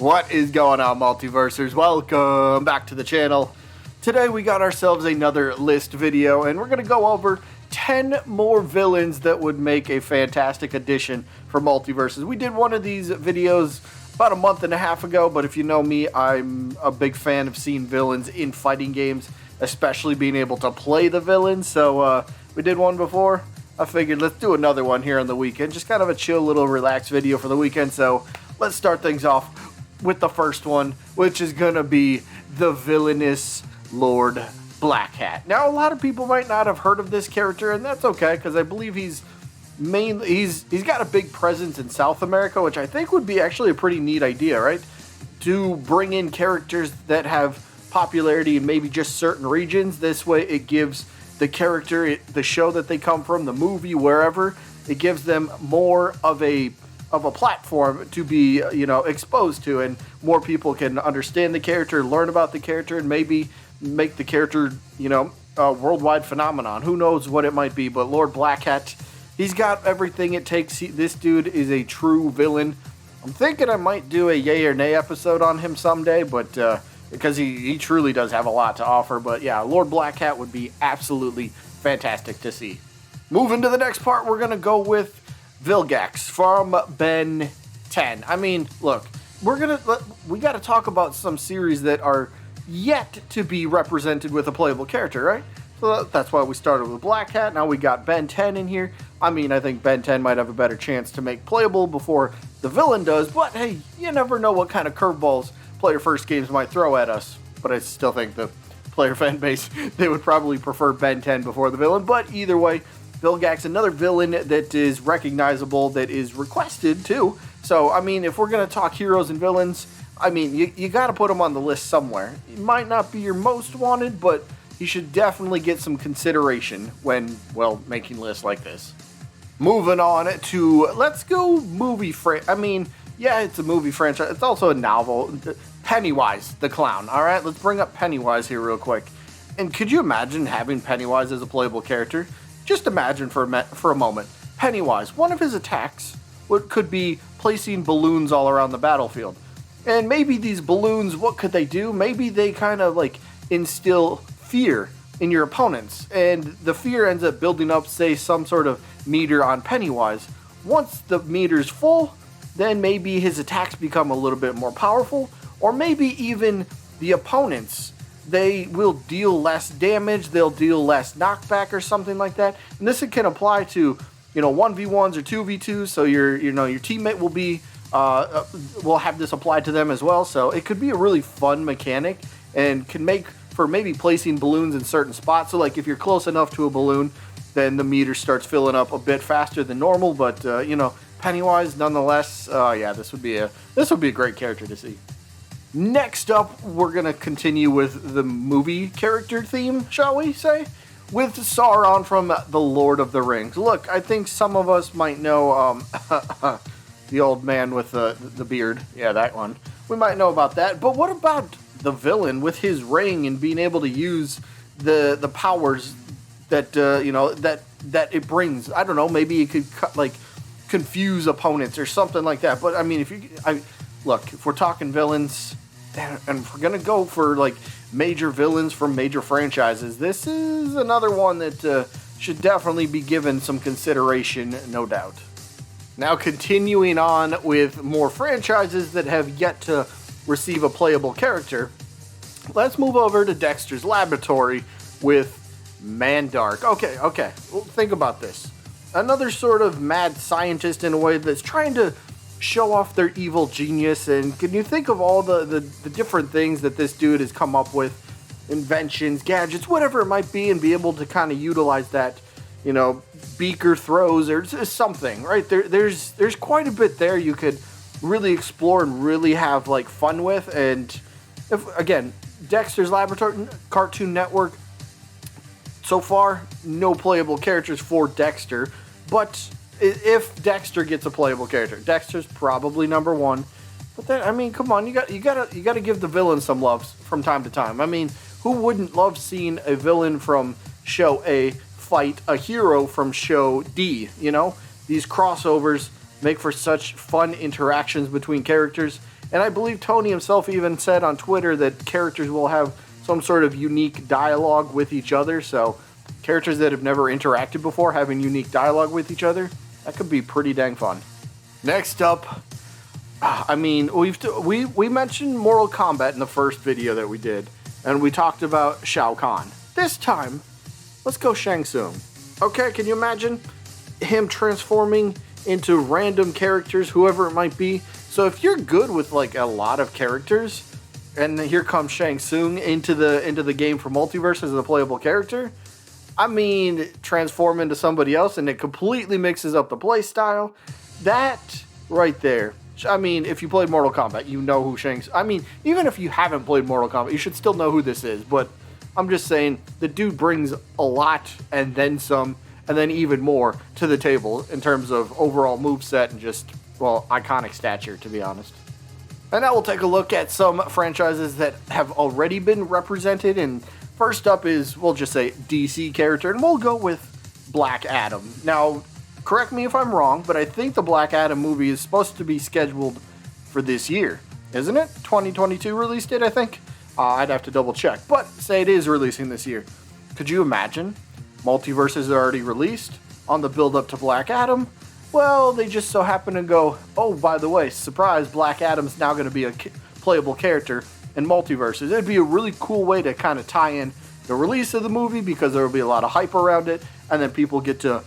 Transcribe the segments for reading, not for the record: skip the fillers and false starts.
What is going on, Multiversers? Welcome back to the channel. Today we got ourselves another list video, and we're going to go over 10 more villains that would make a fantastic addition for Multiverses. We did one of these videos about a month and a half ago, but if you know me, I'm a big fan of seeing villains in fighting games, especially being able to play the villains. So we did one before. I figured let's do another one here on the weekend. Just kind of a chill little relaxed video for the weekend. So let's start things off with the first one, which is going to be the villainous Lord Black Hat. Now, a lot of people might not have heard of this character, and that's okay, because I believe he's got a big presence in South America, which I think would be actually a pretty neat idea, right? To bring in characters that have popularity in maybe just certain regions. This way it gives the character, the show that they come from, the movie, wherever, it gives them more of a platform to be, exposed to, and more people can understand the character, learn about the character, and maybe make the character, a worldwide phenomenon. Who knows what it might be, but Lord Black Hat, he's got everything it takes. This dude is a true villain. I'm thinking I might do a yay or nay episode on him someday, but because he truly does have a lot to offer. But yeah, Lord Black Hat would be absolutely fantastic to see. Moving to the next part, we're going to go with Vilgax from Ben 10. I mean, look, we got to talk about some series that are yet to be represented with a playable character, right? So that's why we started with Black Hat. Now we got Ben 10 in here. I mean, I think Ben 10 might have a better chance to make playable before the villain does, but hey, you never know what kind of curveballs player first games might throw at us. But I still think the player fan base, they would probably prefer Ben 10 before the villain. But either way, Vilgax, another villain that is recognizable, that is requested too. So, I mean, if we're going to talk heroes and villains, I mean, you got to put him on the list somewhere. He might not be your most wanted, but he should definitely get some consideration when, well, making lists like this. Moving on to, let's go movie I mean, yeah, it's a movie franchise. It's also a novel. Pennywise, the clown. All right, let's bring up Pennywise here real quick. And could you imagine having Pennywise as a playable character? Just imagine for a moment. Pennywise, one of his attacks could be placing balloons all around the battlefield. And maybe these balloons, what could they do? Maybe they kind of like instill fear in your opponents. And the fear ends up building up, say, some sort of meter on Pennywise. Once the meter's full, then maybe his attacks become a little bit more powerful. Or maybe even the opponents, they will deal less damage, they'll deal less knockback or something like that. And this can apply to, 1v1s or 2v2s, so your teammate will have this applied to them as well. So it could be a really fun mechanic and can make for maybe placing balloons in certain spots. So like if you're close enough to a balloon, then the meter starts filling up a bit faster than normal. But Pennywise, nonetheless, this would be a great character to see. Next up, we're going to continue with the movie character theme, shall we say, with Sauron from The Lord of the Rings. Look, I think some of us might know the old man with the beard. Yeah, that one. We might know about that. But what about the villain with his ring and being able to use the powers that, that it brings? I don't know, maybe it could confuse opponents or something like that. But I mean, if we're talking villains, and if we're going to go for like major villains from major franchises, this is another one that should definitely be given some consideration, no doubt. Now, continuing on with more franchises that have yet to receive a playable character, let's move over to Dexter's Laboratory with Mandark. Okay, well, think about this. Another sort of mad scientist in a way that's trying to show off their evil genius. And can you think of all the different things that this dude has come up with, inventions, gadgets, whatever it might be, and be able to kind of utilize that, beaker throws or something, right? There's quite a bit there you could really explore and really have like fun with. And again, Dexter's Laboratory, Cartoon Network, so far no playable characters for Dexter, but if Dexter gets a playable character, Dexter's probably number one. But then, I mean, come on, you got to give the villain some love from time to time. I mean, who wouldn't love seeing a villain from show A fight a hero from show D? These crossovers make for such fun interactions between characters, And I believe Tony himself even said on Twitter that characters will have some sort of unique dialogue with each other. So characters that have never interacted before having unique dialogue with each other, that could be pretty dang fun. Next up, I mean, we mentioned Mortal Kombat in the first video that we did, and we talked about Shao Kahn. This time, let's go Shang Tsung. Okay, can you imagine him transforming into random characters, whoever it might be? So if you're good with like a lot of characters, and here comes Shang Tsung into the game for Multiversus as a playable character, I mean, transform into somebody else and it completely mixes up the play style. That right there. I mean, if you played Mortal Kombat, you know who Shang Tsung. I mean, even if you haven't played Mortal Kombat, you should still know who this is. But I'm just saying, the dude brings a lot and then some, and then even more to the table in terms of overall moveset and just, well, iconic stature, to be honest. And now we'll take a look at some franchises that have already been represented. And first up is, we'll just say, DC character, and we'll go with Black Adam. Now, correct me if I'm wrong, but I think the Black Adam movie is supposed to be scheduled for this year, isn't it? 2022 release date, I think. I'd have to double check, but say it is releasing this year. Could you imagine? Multiverses are already released on the build up to Black Adam. Well, they just so happen to go, oh, by the way, surprise, Black Adam's now going to be a playable character in Multiverses. It'd be a really cool way to kind of tie in the release of the movie because there will be a lot of hype around it, and then people get to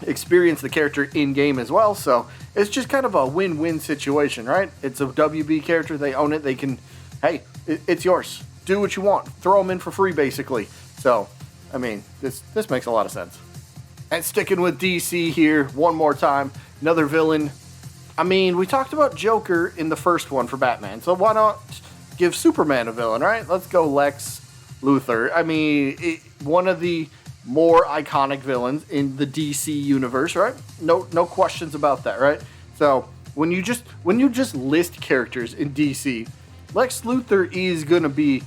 experience the character in-game as well. So it's just kind of a win-win situation, right? It's a WB character. They own it. They can, hey, it's yours. Do what you want. Throw them in for free, basically. So, I mean, this makes a lot of sense. And sticking with DC here one more time, another villain. I mean, we talked about Joker in the first one for Batman, so why not give Superman a villain, right? Let's go Lex Luthor. I mean, one of the more iconic villains in the DC universe, right? No questions about that, right? So when you just list characters in DC, Lex Luthor is gonna be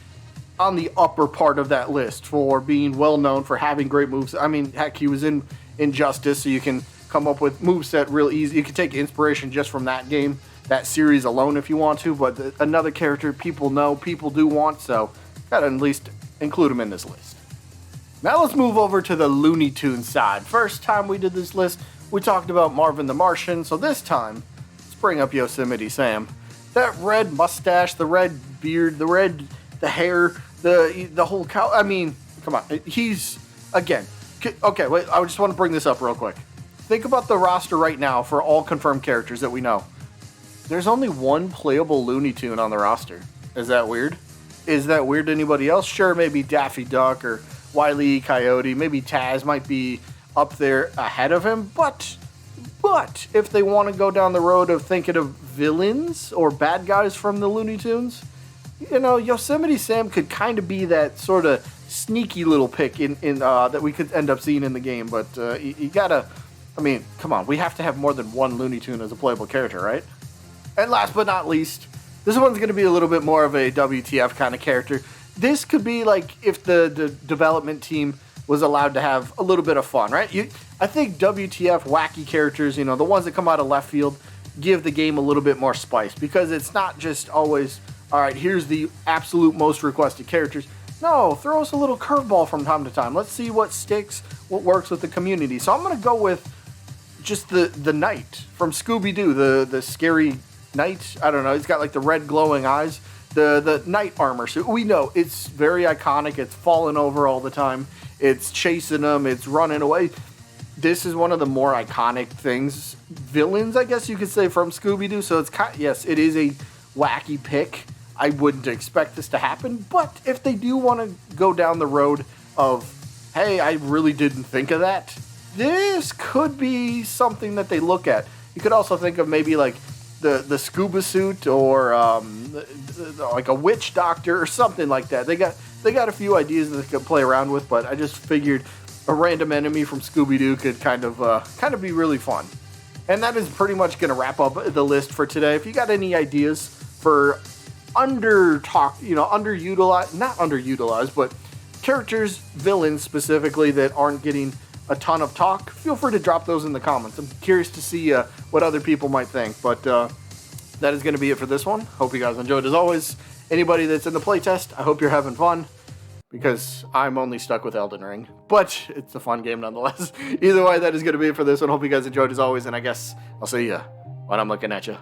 on the upper part of that list for being well known for having great moves. I mean, heck, he was in Injustice, so you can come up with moveset real easy. You can take inspiration just from that game, that series alone if you want to, but another character people know, people do want, so gotta at least include him in this list. Now let's move over to the Looney Tunes side. First time we did this list, we talked about Marvin the Martian, so this time, let's bring up Yosemite Sam. That red mustache, the red beard, the hair, the whole cow. I mean, come on. He's, again, okay, wait, I just want to bring this up real quick. Think about the roster right now for all confirmed characters that we know. There's only one playable Looney Tune on the roster. Is that weird? Is that weird to anybody else? Sure, maybe Daffy Duck or Wile E. Coyote. Maybe Taz might be up there ahead of him. But if they want to go down the road of thinking of villains or bad guys from the Looney Tunes, you know, Yosemite Sam could kind of be that sort of sneaky little pick in that we could end up seeing in the game. But you gotta, I mean, come on, we have to have more than one Looney Tune as a playable character, right? And last but not least, this one's going to be a little bit more of a WTF kind of character. This could be like if the development team was allowed to have a little bit of fun, right? I think WTF wacky characters, you know, the ones that come out of left field, give the game a little bit more spice because it's not just always, all right, here's the absolute most requested characters. No, throw us a little curveball from time to time. Let's see what sticks, what works with the community. So I'm going to go with just the Knight from Scooby-Doo, the scary Knight. I don't know, he's got like the red glowing eyes. The Knight armor. So we know it's very iconic. It's falling over all the time. It's chasing them. It's running away. This is one of the more iconic things. Villains, I guess you could say, from Scooby-Doo. So it's yes, it is a wacky pick. I wouldn't expect this to happen. But if they do want to go down the road of, hey, I really didn't think of that, this could be something that they look at. You could also think of maybe like the scuba suit or like a witch doctor or something like that. They got a few ideas that they could play around with, but I just figured a random enemy from Scooby-Doo could kind of be really fun. And that is pretty much going to wrap up the list for today. If you got any ideas for underutilized, not underutilized, but characters, villains specifically that aren't getting a ton of talk, feel free to drop those in the comments. I'm curious to see what other people might think. But that is going to be it for this one. Hope you guys enjoyed as always. Anybody that's in the playtest, I hope you're having fun, because I'm only stuck with Elden Ring. But it's a fun game nonetheless. Either way, that is going to be it for this one. Hope you guys enjoyed as always, and I guess I'll see ya when I'm looking at you.